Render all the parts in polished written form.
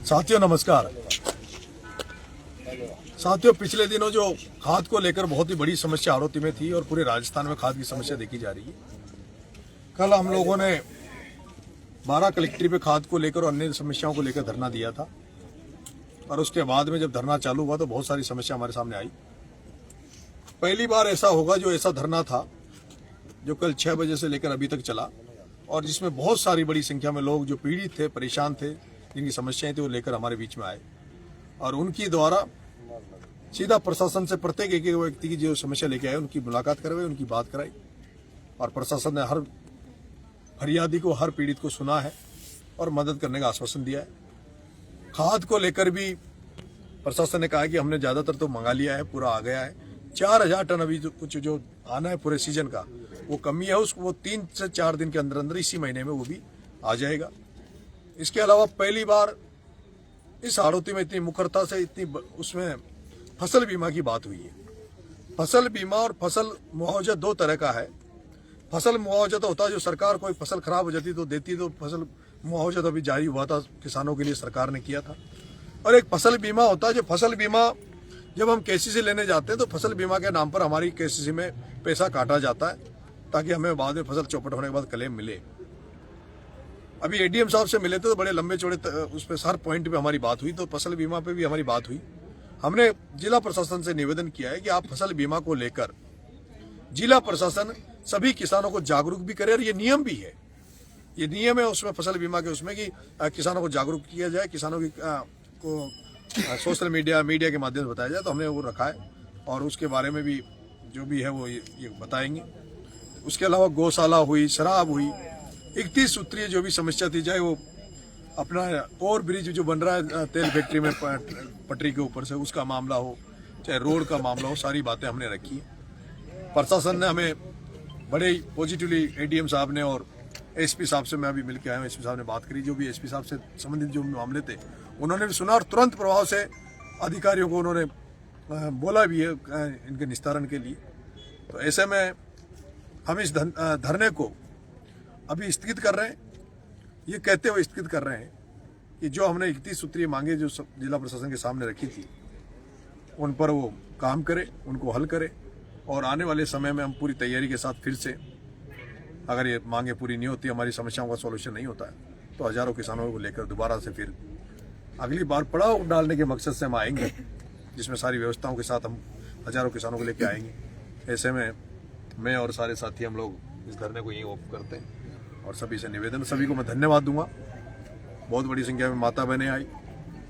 साथियों नमस्कार। साथियों, पिछले दिनों जो खाद को लेकर बहुत ही बड़ी समस्या आड़ोती में थी और पूरे राजस्थान में खाद की समस्या देखी जा रही है। कल हम लोगों ने 12 कलेक्ट्री पे खाद को लेकर और अन्य समस्याओं को लेकर धरना दिया था और उसके बाद में जब धरना चालू हुआ तो बहुत सारी समस्या हमारे सामने आई। पहली बार ऐसा होगा जो ऐसा धरना था जो कल 6 बजे से लेकर अभी तक चला और जिसमें बहुत सारी बड़ी संख्या में लोग जो पीड़ित थे, परेशान थे, जिनकी समस्याएं थी वो लेकर हमारे बीच में आए और उनकी द्वारा सीधा प्रशासन से प्रत्येक एक व्यक्ति की जो समस्या लेके आए उनकी मुलाकात करवाई, उनकी बात कराई और प्रशासन ने हर फरियादी को, हर पीड़ित को सुना है और मदद करने का आश्वासन दिया है। खाद को लेकर भी प्रशासन ने कहा कि हमने ज्यादातर तो मंगा लिया है, पूरा आ गया है। 4000 टन अभी जो कुछ जो आना है पूरे सीजन का वो कमी है, उसको वो 3 से 4 दिन के अंदर अंदर इसी महीने में वो भी आ जाएगा। इसके अलावा पहली बार इस आड़ोती में इतनी मुखरता से उसमें फसल बीमा की बात हुई है। फसल बीमा और फसल मुआवजा दो तरह का है। फसल मुआवजा तो होता है जो सरकार कोई फसल खराब हो जाती तो देती, तो फसल मुआवजा तो अभी जारी हुआ था, किसानों के लिए सरकार ने किया था। और एक फसल बीमा होता है जो फसल बीमा जब हम केसीसी लेने जाते हैं तो फसल बीमा के नाम पर हमारी केसीसी में पैसा काटा जाता है ताकि हमें बाद में फसल चौपट होने के बाद क्लेम मिले। अभी एडीएम साहब से मिले थे तो बड़े लंबे चौड़े उस पर हर पॉइंट पे हमारी बात हुई, तो फसल बीमा पे भी हमारी बात हुई। हमने जिला प्रशासन से निवेदन किया है कि आप फसल बीमा को लेकर जिला प्रशासन सभी किसानों को जागरूक भी करे और ये नियम भी है, ये नियम है उसमें फसल बीमा के उसमें कि किसानों को जागरूक किया जाए, किसानों की को सोशल मीडिया के माध्यम से बताया जाए। तो हमने वो रखा है और उसके बारे में भी जो भी है वो ये बताएंगे। उसके अलावा गौशाला हुई, शराब हुई, 31 सूत्रीय जो भी समस्या थी, चाहे वो अपना ओवर ब्रिज जो बन रहा है तेल फैक्ट्री में पटरी के ऊपर से, उसका मामला हो, चाहे रोड का मामला हो, सारी बातें हमने रखी है। प्रशासन ने हमें बड़े पॉजिटिवली एडीएम साहब ने और एसपी साहब से मैं अभी मिल के आया हूँ, एसपी साहब ने बात करी, जो भी एसपी साहब से संबंधित जो मामले थे उन्होंने भी सुना और तुरंत प्रभाव से अधिकारियों को उन्होंने बोला भी है इनके निस्तारण के लिए। तो ऐसे में हम इस धरने को अभी स्थगित कर रहे हैं, ये कहते हुए स्थगित कर रहे हैं कि जो हमने 31 सूत्रीय मांगे जो जिला प्रशासन के सामने रखी थी उन पर वो काम करे, उनको हल करे और आने वाले समय में हम पूरी तैयारी के साथ फिर से, अगर ये मांगे पूरी नहीं होती, हमारी समस्याओं का सॉल्यूशन नहीं होता है तो हजारों किसानों को लेकर दोबारा से फिर अगली बार पड़ाव डालने के मकसद से हम आएंगे, जिसमें सारी व्यवस्थाओं के साथ हम हजारों किसानों को लेकर आएंगे। ऐसे में मैं और सारे साथी हम लोग इस धरने को यहीं ऑफ करते हैं और सभी से निवेदन, सभी को मैं धन्यवाद दूंगा। बहुत बड़ी संख्या में माता बहनें आई,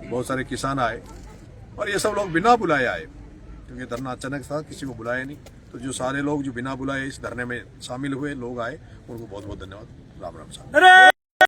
बहुत सारे किसान आए और ये सब लोग बिना बुलाए आए, क्योंकि धरना अचानक था, किसी को बुलाया नहीं। तो जो सारे लोग जो बिना बुलाए इस धरने में शामिल हुए लोग आए, उनको बहुत बहुत धन्यवाद। राम राम साहब।